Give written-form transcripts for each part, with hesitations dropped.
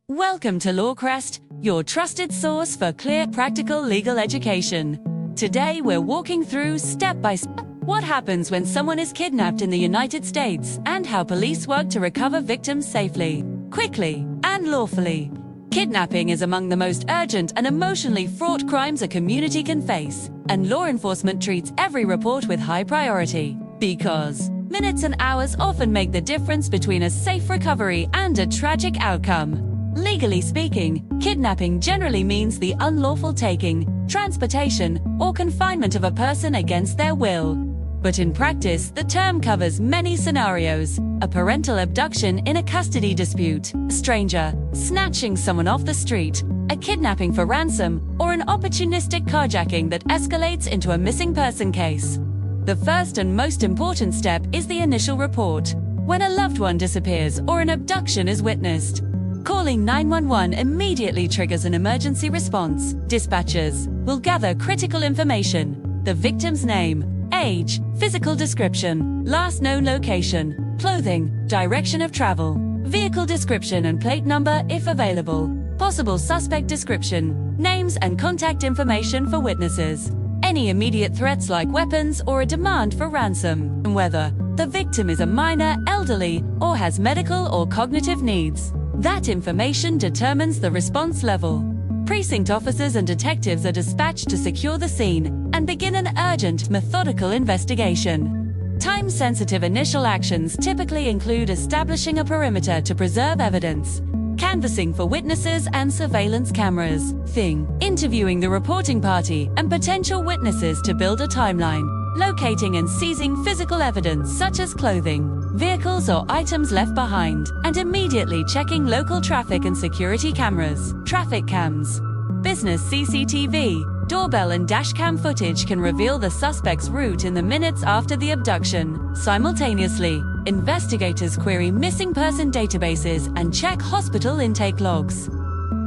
Welcome to Law Crest, your trusted source for clear, practical legal education. Today we're walking through, step by step, what happens when someone is kidnapped in the United States and how police work to recover victims safely, quickly, and lawfully. Kidnapping is among the most urgent and emotionally fraught crimes a community can face, and law enforcement treats every report with high priority. Because minutes and hours often make the difference between a safe recovery and a tragic outcome. Legally speaking, kidnapping generally means the unlawful taking, transportation, or confinement of a person against their will. But in practice, the term covers many scenarios: a parental abduction in a custody dispute, a stranger snatching someone off the street, a kidnapping for ransom, or an opportunistic carjacking that escalates into a missing person case. The first and most important step is the initial report, when a loved one disappears or an abduction is witnessed. Calling 911 immediately triggers an emergency response. Dispatchers will gather critical information: the victim's name, age, physical description, last known location, clothing, direction of travel, vehicle description and plate number if available, possible suspect description, names and contact information for witnesses, any immediate threats like weapons or a demand for ransom, and whether the victim is a minor, elderly, or has medical or cognitive needs. That information determines the response level. Precinct officers and detectives are dispatched to secure the scene and begin an urgent, methodical investigation. Time-sensitive initial actions typically include establishing a perimeter to preserve evidence, canvassing for witnesses and surveillance cameras, interviewing the reporting party and potential witnesses to build a timeline, locating and seizing physical evidence such as clothing, vehicles or items left behind, and immediately checking local traffic and security cameras, traffic cams. Business CCTV, doorbell and dashcam footage can reveal the suspect's route in the minutes after the abduction. Simultaneously, investigators query missing person databases and check hospital intake logs,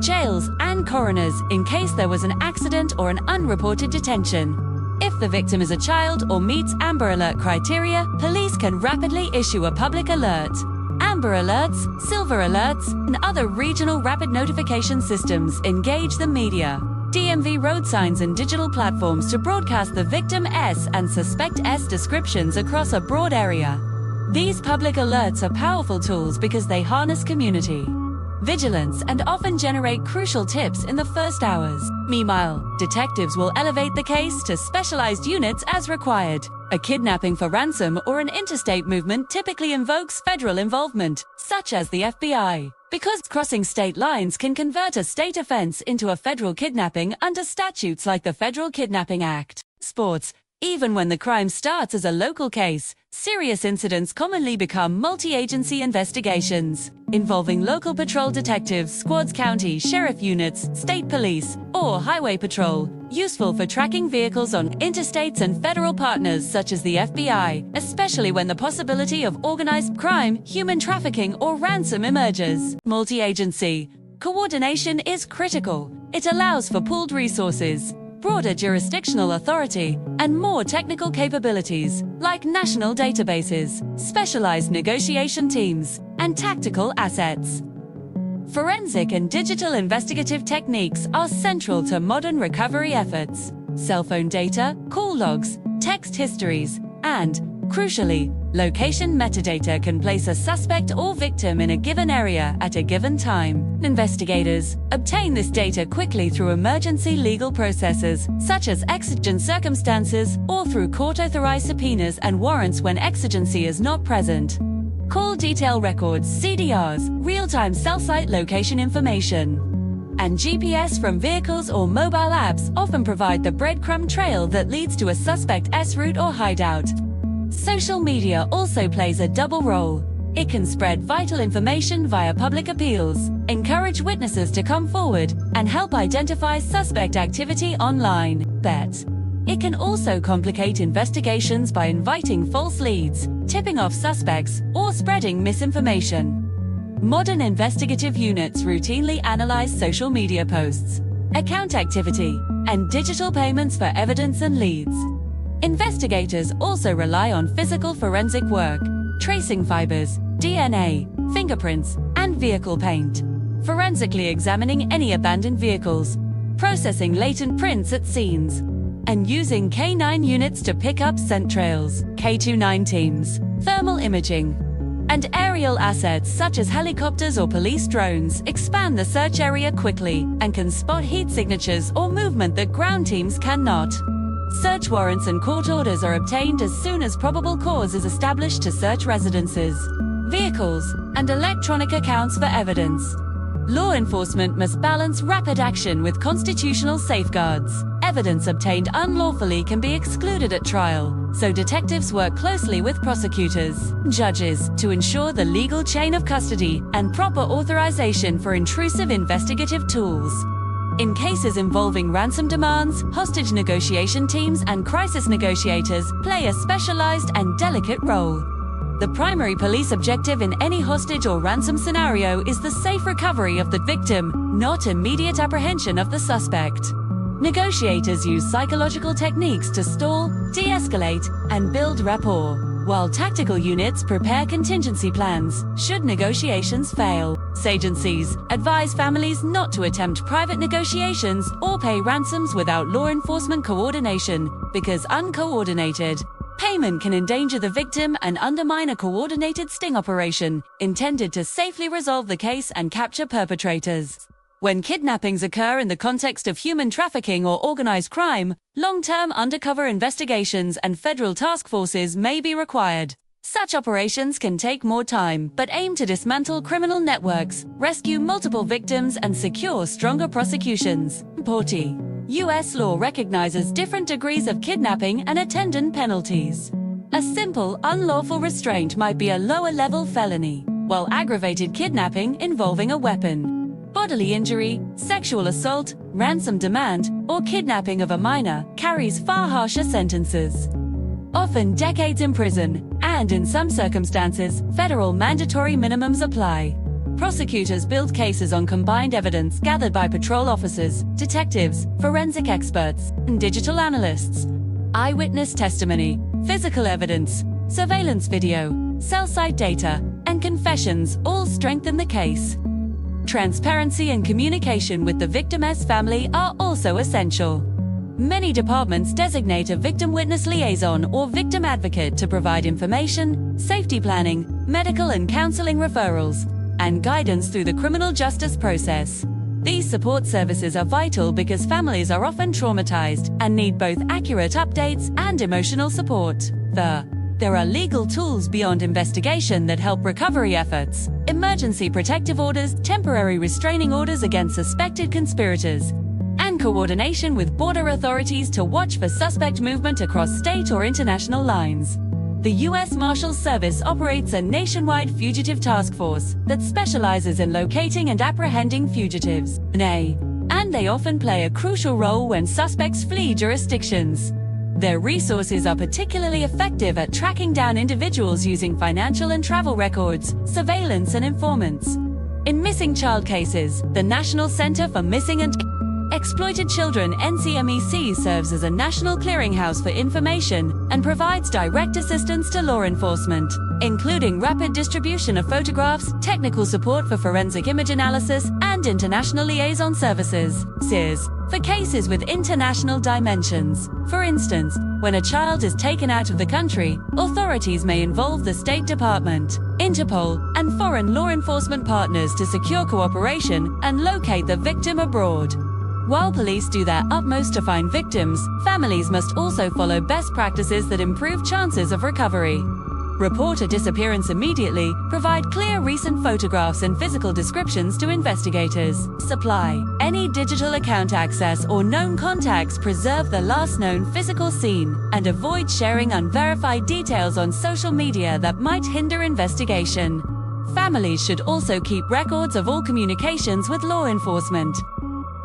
jails, and coroners in case there was an accident or an unreported detention. If the victim is a child or meets Amber Alert criteria, police can rapidly issue a public alert. Amber Alerts, Silver Alerts, and other regional rapid notification systems engage the media, DMV road signs and digital platforms to broadcast the victim S and suspect S descriptions across a broad area. These public alerts are powerful tools because they harness community vigilance and often generate crucial tips in the first hours. Meanwhile, detectives will elevate the case to specialized units as required. A kidnapping for ransom or an interstate movement typically invokes federal involvement, such as the FBI, because crossing state lines can convert a state offense into a federal kidnapping under statutes like the Federal Kidnapping Act. Sports. Even when the crime starts as a local case, serious incidents commonly become multi-agency investigations, involving local patrol detectives, squads, county sheriff units, state police, or highway patrol, useful for tracking vehicles on interstates and federal partners such as the FBI, especially when the possibility of organized crime, human trafficking, or ransom emerges. Multi-agency coordination is critical. It allows for pooled resources, broader jurisdictional authority, and more technical capabilities, like national databases, specialized negotiation teams, and tactical assets. Forensic and digital investigative techniques are central to modern recovery efforts. Cell phone data, call logs, text histories, and, crucially, location metadata can place a suspect or victim in a given area at a given time. Investigators obtain this data quickly through emergency legal processes, such as exigent circumstances, or through court-authorized subpoenas and warrants when exigency is not present. Call detail records, CDRs, real-time cell site location information, and GPS from vehicles or mobile apps often provide the breadcrumb trail that leads to a suspect's route or hideout. Social media also plays a double role. It can spread vital information via public appeals, encourage witnesses to come forward, and help identify suspect activity online. But it can also complicate investigations by inviting false leads, tipping off suspects, or spreading misinformation. Modern investigative units routinely analyze social media posts, account activity, and digital payments for evidence and leads. Investigators also rely on physical forensic work, tracing fibers, DNA, fingerprints, and vehicle paint. forensically examining any abandoned vehicles, processing latent prints at scenes, and using K9 units to pick up scent trails, K29 teams, thermal imaging, and aerial assets such as helicopters or police drones expand the search area quickly and can spot heat signatures or movement that ground teams cannot. Search warrants and court orders are obtained as soon as probable cause is established to search residences, vehicles, and electronic accounts for evidence. Law enforcement must balance rapid action with constitutional safeguards. Evidence obtained unlawfully can be excluded at trial, so detectives work closely with prosecutors, judges, to ensure the legal chain of custody and proper authorization for intrusive investigative tools. In cases involving ransom demands, hostage negotiation teams and crisis negotiators play a specialized and delicate role. The primary police objective in any hostage or ransom scenario is the safe recovery of the victim, not immediate apprehension of the suspect. Negotiators use psychological techniques to stall, de-escalate, and build rapport, while tactical units prepare contingency plans should negotiations fail. Agencies advise families not to attempt private negotiations or pay ransoms without law enforcement coordination, because uncoordinated payment can endanger the victim and undermine a coordinated sting operation intended to safely resolve the case and capture perpetrators. When kidnappings occur in the context of human trafficking or organized crime, long-term undercover investigations and federal task forces may be required. Such operations can take more time, but aim to dismantle criminal networks, rescue multiple victims, and secure stronger prosecutions. 40. U.S. law recognizes different degrees of kidnapping and attendant penalties. A simple, unlawful restraint might be a lower-level felony, while aggravated kidnapping involving a weapon, bodily injury, sexual assault, ransom demand, or kidnapping of a minor carries far harsher sentences, often decades in prison, and in some circumstances, federal mandatory minimums apply. Prosecutors build cases on combined evidence gathered by patrol officers, detectives, forensic experts, and digital analysts. Eyewitness testimony, physical evidence, surveillance video, cell site data, and confessions all strengthen the case. Transparency and communication with the victim's family are also essential. Many departments designate a victim witness liaison or victim advocate to provide information, safety planning, medical and counseling referrals, and guidance through the criminal justice process. These support services are vital because families are often traumatized and need both accurate updates and emotional support. There are legal tools beyond investigation that help recovery efforts: emergency protective orders, temporary restraining orders against suspected conspirators, and coordination with border authorities to watch for suspect movement across state or international lines. The U.S. Marshals Service operates a nationwide fugitive task force that specializes in locating and apprehending fugitives, and they often play a crucial role when suspects flee jurisdictions. Their resources are particularly effective at tracking down individuals using financial and travel records, surveillance, and informants. In missing child cases, the National Center for Missing and Exploited Children (NCMEC) serves as a national clearinghouse for information and provides direct assistance to law enforcement, including rapid distribution of photographs, technical support for forensic image analysis, and international liaison services (SIS) for cases with international dimensions. For instance, when a child is taken out of the country, authorities may involve the State Department, Interpol, and foreign law enforcement partners to secure cooperation and locate the victim abroad. While police do their utmost to find victims, families must also follow best practices that improve chances of recovery. Report a disappearance immediately, provide clear recent photographs and physical descriptions to investigators. Supply any digital account access or known contacts, preserve the last known physical scene, and avoid sharing unverified details on social media that might hinder investigation. Families should also keep records of all communications with law enforcement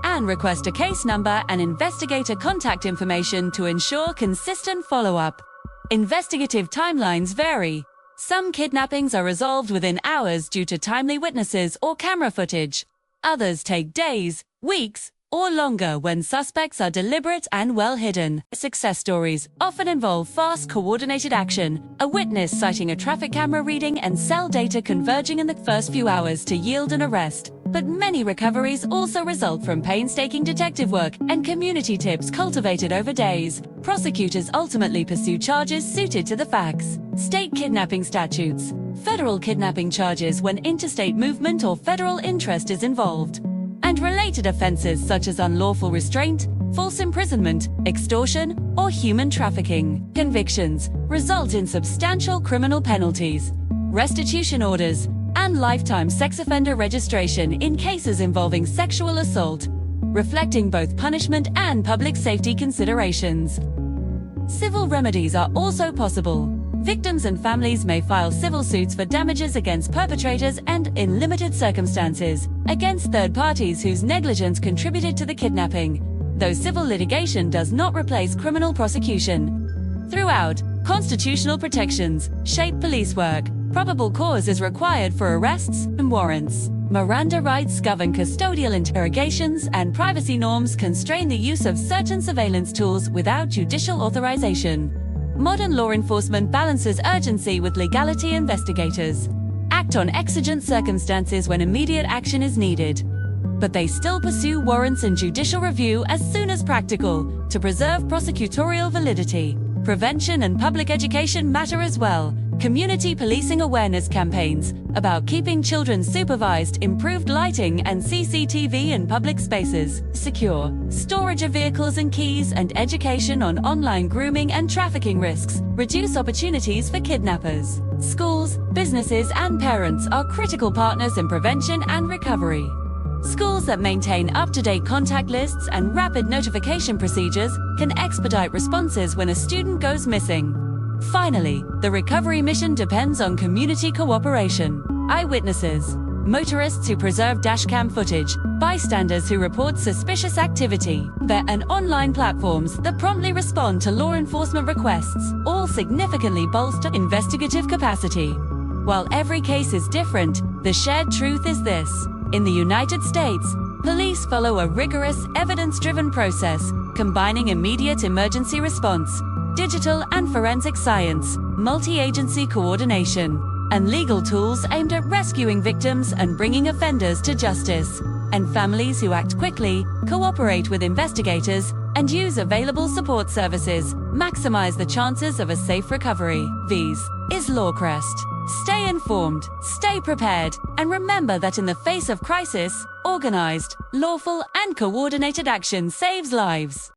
and request a case number and investigator contact information to ensure consistent follow-up. Investigative timelines vary. Some kidnappings are resolved within hours due to timely witnesses or camera footage. Others take days, weeks, or longer when suspects are deliberate and well hidden. Success stories often involve fast, coordinated action, a witness citing a traffic camera reading, and cell data converging in the first few hours to yield an arrest. But many recoveries also result from painstaking detective work and community tips cultivated over days. Prosecutors ultimately pursue charges suited to the facts. State kidnapping statutes. Federal kidnapping charges when interstate movement or federal interest is involved, and related offenses such as unlawful restraint, false imprisonment, extortion, or human trafficking. Convictions result in substantial criminal penalties, restitution orders, and lifetime sex offender registration in cases involving sexual assault, reflecting both punishment and public safety considerations. Civil remedies are also possible. Victims and families may file civil suits for damages against perpetrators and, in limited circumstances, against third parties whose negligence contributed to the kidnapping, though civil litigation does not replace criminal prosecution. Throughout, constitutional protections shape police work. Probable cause is required for arrests and warrants. Miranda rights govern custodial interrogations, and privacy norms constrain the use of certain surveillance tools without judicial authorization. Modern law enforcement balances urgency with legality. Investigators act on exigent circumstances when immediate action is needed, but they still pursue warrants and judicial review as soon as practical to preserve prosecutorial validity. Prevention and public education matter as well. Community policing awareness campaigns about keeping children supervised, improved lighting and CCTV in public spaces, secure storage of vehicles and keys, and education on online grooming and trafficking risks reduce opportunities for kidnappers. Schools, businesses, and parents are critical partners in prevention and recovery. Schools that maintain up-to-date contact lists and rapid notification procedures can expedite responses when a student goes missing. Finally, the recovery mission depends on community cooperation. Eyewitnesses, motorists who preserve dashcam footage, bystanders who report suspicious activity, and online platforms that promptly respond to law enforcement requests all significantly bolster investigative capacity. While every case is different, the shared truth is this: in the United States, police follow a rigorous, evidence-driven process, combining immediate emergency response, digital and forensic science, multi-agency coordination, and legal tools aimed at rescuing victims and bringing offenders to justice. And families who act quickly, cooperate with investigators, and use available support services maximize the chances of a safe recovery. This is Law Crest. Stay informed, stay prepared, and remember that in the face of crisis, organized, lawful, and coordinated action saves lives.